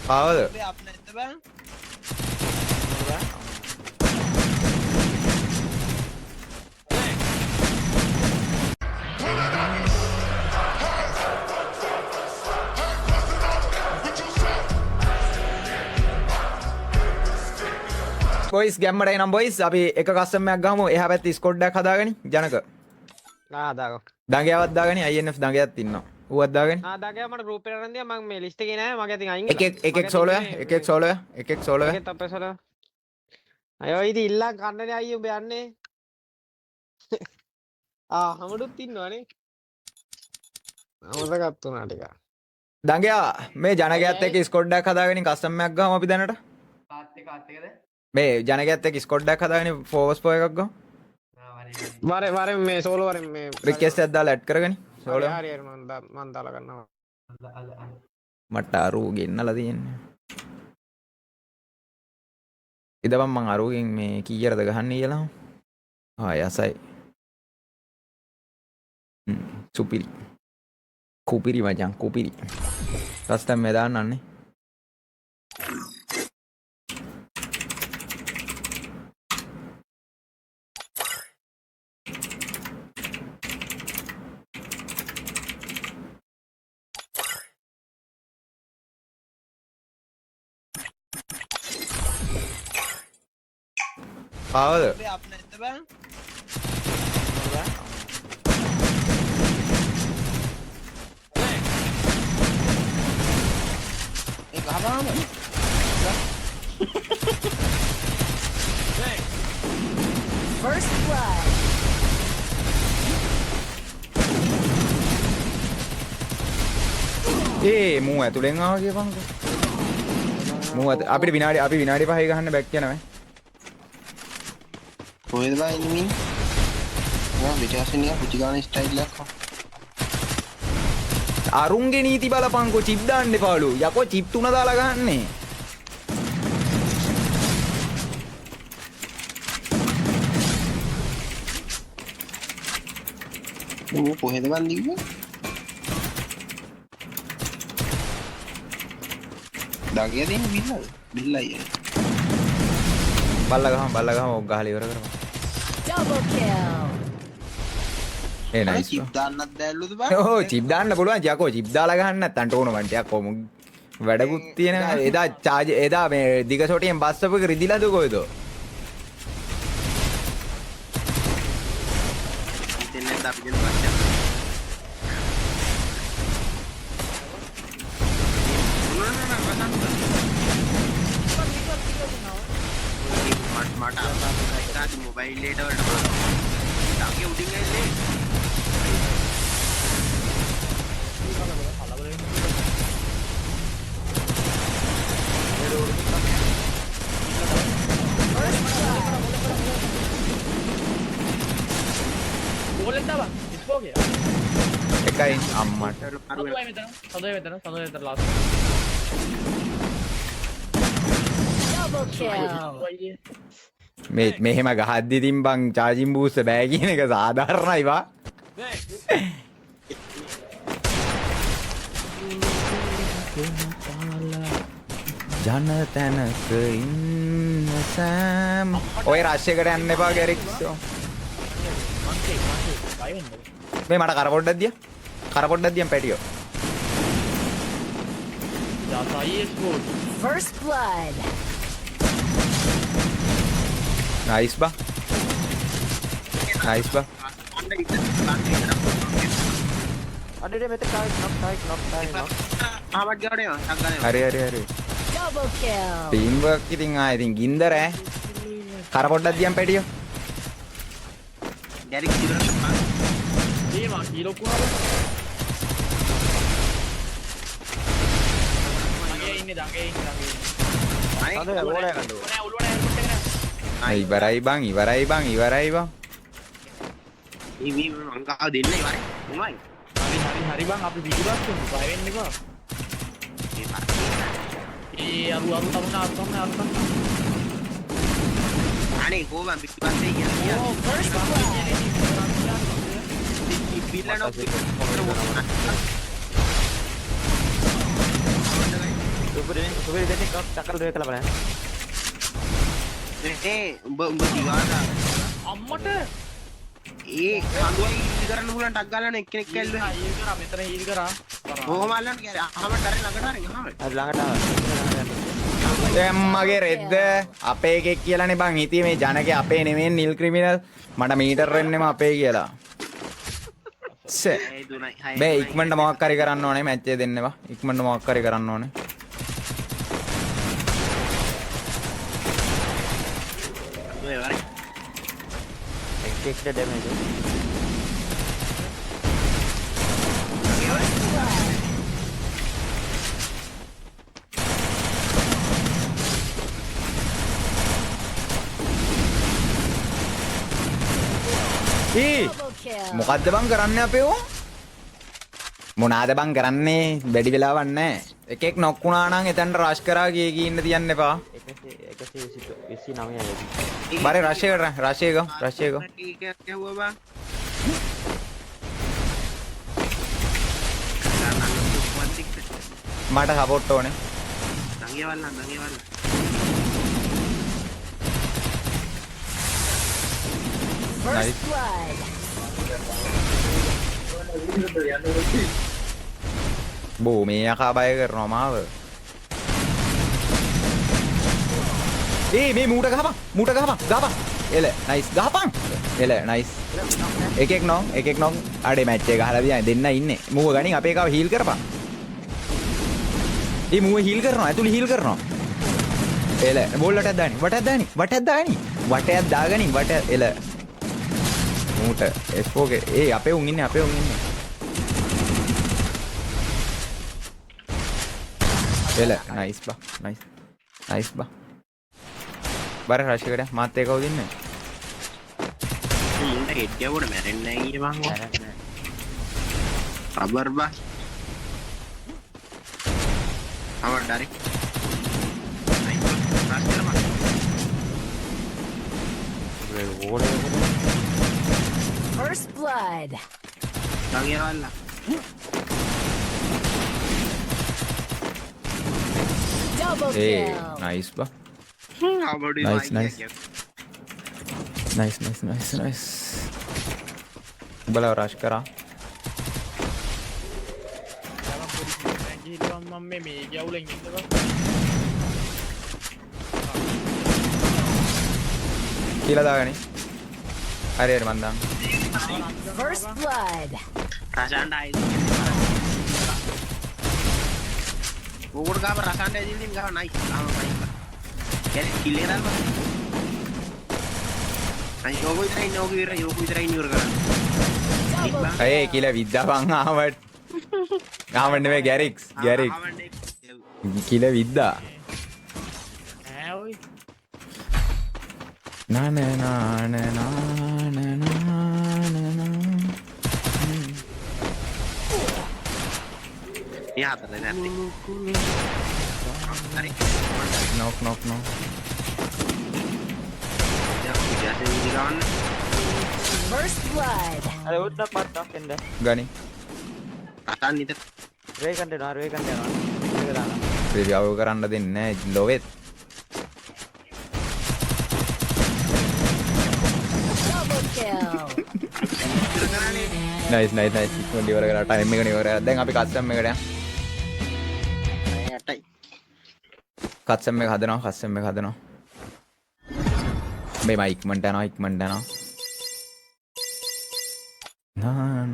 ආවද? අපේ නැත්ත බෑ. බොයිස් ගැම්මට එනම් බොයිස් අපි එක කස්ටමර් එකක් ගහමු. එහා පැත්තේ ස්කොඩ් එකක් හදාගනි. ජනක. දාගෝ. දඟයාවත් දාගනි. INF දඟයත් ඉන්නවා. ඌවත් දාගනි. දාගයා මට ගෲප් එකට අරන් මම මේ ලිස්ට් එකේ නෑ මගේ අතින් අයින් එකෙක් සෝලෝය. එකෙක් සෝලෝය. එකෙක් සෝලෝය. එකෙක් තප්පේ සෝලෝ. අයෝ ඉතින් ඉල්ලන් කන්නනේ අයියෝ උඹ යන්නේ. හමුදුත් ඉන්නවනේ. අමතකත් වුණා ටික. දඟයා මේ ජනකයත් එක්ක ස්කොඩ් එකක් හදාගනි කස්ටමර් එකක් ගහමු අපි දැනට. කාත් එකද? මේ ජනකයත් එක්ක ස්කොඩ් එකක් හදාගනි ෆෝර්ස් පෝ එකක් ගමු. වරෙන් මේ සෝලෝ වරෙන් මේ රික්වෙස්ට් එකක් දාලා ඇඩ් කරගනි. සෝලෝ. හරි හරි මම දාලා ගන්නවා. මට අරු ගෙන්නලා තියෙන්නේ. ඉදපන් මං අරුගෙන් මේ කීයටද ගහන්නේ කියලා. යසයි. සුපිරි. කුපිරි මචං කුපිරි. කස්ටම් මේ දාන්නන්නේ. ආවද? අපේ නැත්ත බෑ. ඒ ගහපාම. First blood. මූ ඇතුලෙන් ආවා කියපන්කෝ. මූ අපිට අපි විනාඩි 5 ගහන්න බැක් යනවා. කොහෙද බෑ ඉන්නේ? මම විචාසනිය පුචි ගාන ස්ටයිල් එකක්. අරුන්ගේ නීති බලපංකෝ චිප් දාන්න එපාලු. යකෝ චිප් 3 දාලා ගහන්නේ. මම කොහෙද බන්දින්නේ? දගිය දෙන්න බිල්ලද? බිල්ලයි. බල්ලා ගහම ඔක් ගහලා ඉවර කරමු. Double kill. නයිස්. චිප් දාන්නත් දැල්ලුද බෑ? ඕ චිප් දාන්න පුළුවන්. යකෝ චිප් දාලා ගහන්න නැත්නම් ටෝනමන්ට් එකක් කොහොම වැඩකුත් තියෙන එදා චාර්ජ් එදා මේ දිග සොටියෙන් බස් එක රිදිලාද කොයිද? ඉතින් අපි දෙන්න බස් මට මොබයිල් ලේට වලට තාගේ උඩින් ඇල්ලේ බෝලෙන් දාවා ඉස්පෝ ගියා එකයි අම්මට සදෝය මෙතන ලාස්ට් Double kill. මෙහෙම ගහද්දි ඉතින් බං චාර්ජින් බූස්ට් බෑ කියන එක සාධාරණයි වා. ජන තැනක ඉන්න සෑම ඔය රෂ් එකට යන්න එපා ගැරික්ස්. මේ මට කර පොඩ්ඩක් දිය. කර පොඩ්ඩක් දියන් පැටියෝ. First blood. නයිස් බා. නයිස් බා. අඩේ මෙතන knock. ආවත් ගාඩේ සංගානේ. හරි. Double kill. ටීම් වර්ක් ඉතින් ඉතින් ගින්දර ඈ. කර පොඩ්ඩක් දියන් පැටියෝ. ගැරික් ඉවරට ඒ මා කීලෝ කුණාද දගේ ඉන්නේ අද ඕලේ ගන්න ඕනේ. ඉවරයි බං. මේ මංගාව දෙන්න ඉවරයි. මොනවයි? හරි බං අපි පිටිපස්සෙන් බය වෙන්න එපා. ඒ අරු තමයි අනේ කොහොමද පිටිපස්සේ කියන්නේ? Oh, first blood. පිල්ලනෝ සුපිරි දෙන්නේ ටකල් රේ කළා බලන්න. උඹ දිවාදා අම්මට ඒ කඳුයි ඉලි කරන්න පුළුවන් ටක් ගාලා එක්කෙනෙක් කැල්ලුවා හීල් කරා මෙතන හීල් කරා කොහොම අල්ලන්න කියන්නේ අහම ඩරේ ළඟට හරි ගහම අර ළඟට ආවා. දැන් මගේ රෙද්ද අපේ එකෙක් කියලානේ බං හිතේ මේ ජනකේ අපේ නෙමෙයි නිල් ක්‍රිමිනල් මට මීටර් රෙන්නෙම අපේ කියලා. ෂේ ඒ දුනයි හයි බෑ ඉක්මනට මොකක් හරි කරන්න ඕනේ මැච් එක දෙන්නවා. ඉක්මනට මොකක් හරි කරන්න ඕනේ. ඔය වරේ එක්ක ඩැමේජ්. Double kill. මොකද්ද බං කරන්නේ අපේ ඕ? මොනාද බං කරන්නේ? බැඩි වෙලාවක් නැහැ. එකෙක් නොක් වුණා නම් එතනට රෂ් කරා ගියේ ඉන්න තියන්න එපා. 129. බරේ රෂ් එක රෂ් එක ටික ගැහුවා බං මට සපෝට් ඕනේ. දඟේ වල්ලන් First Nice. blood. බෝ මේ යකා බය කරනවා මාව. මේ මූට ගහපන්. එල නයිස් ගහපන්. එල නයිස්. එකෙක් නොක් අඩේ මැච් එක ගහලා දියා දෙන්න ඉන්නේ. මූව ගනින් අපේ කාව හීල් කරපන්. මූව හීල් කරනවා. ඇතුළේ හීල් කරනවා. එල බෝල්ලටක් දානි. වටයක් දාගනි. එල මූට F4 ගේ අපේ උන් ඉන්නේ. එල නයිස් බා. නයිස් බා. බර රෂ් එකට මාත් ඒක කවුද ඉන්නේ? මුන්ට හෙඩ් ගැවුවට මැරෙන්නේ නැහැ ඊට මං රබර් බා අමර ඩරි First blood. දඟේ වල්ලා Double ඒ kill. නයිස් බා. අවබඩි නයිස්. උඹලා රෂ් කරා. ගිහින් මම මේ ගැවුලෙන් ඉන්නවා කියලා දාගනි. හරි මන් දාන්න. First blood. රසාන්ඩයි ඕකට ගාව රසාන්ඩයි දිලින් ගාව නයිස් කියන්නේ කිල්ලේ දාන්න අයි යෝග විතරයි ඉවර කරන්නේ ඒ කියලා විද්දා බං ආවට. ආවන්න නෙමෙයි ගැරික්ස්. කියලා විද්දා. ඈ ඔයි නාන යා හතරේ නැත්තේ හරි නොක් දැන් විද්‍යාවේ ඉදි ගන්න First blood. අර උඩ පට්ටක් එන්න. ගනි. රසාන් නිත රේ කන්ටේනවා. ඒක දානවා. රිව්‍යව කරන්න දෙන්නේ නැහැ ලොවෙත්. Double kill. නයිස්. ඉක්මනට ඉවර කරලා ටයිම් එක ඉවර කරලා දැන් අපි කස්ටම් එකට යන්න. යටයි කස්ටම් එක හදනවා. මේ මයික් ඉක්මනට යනවා. නා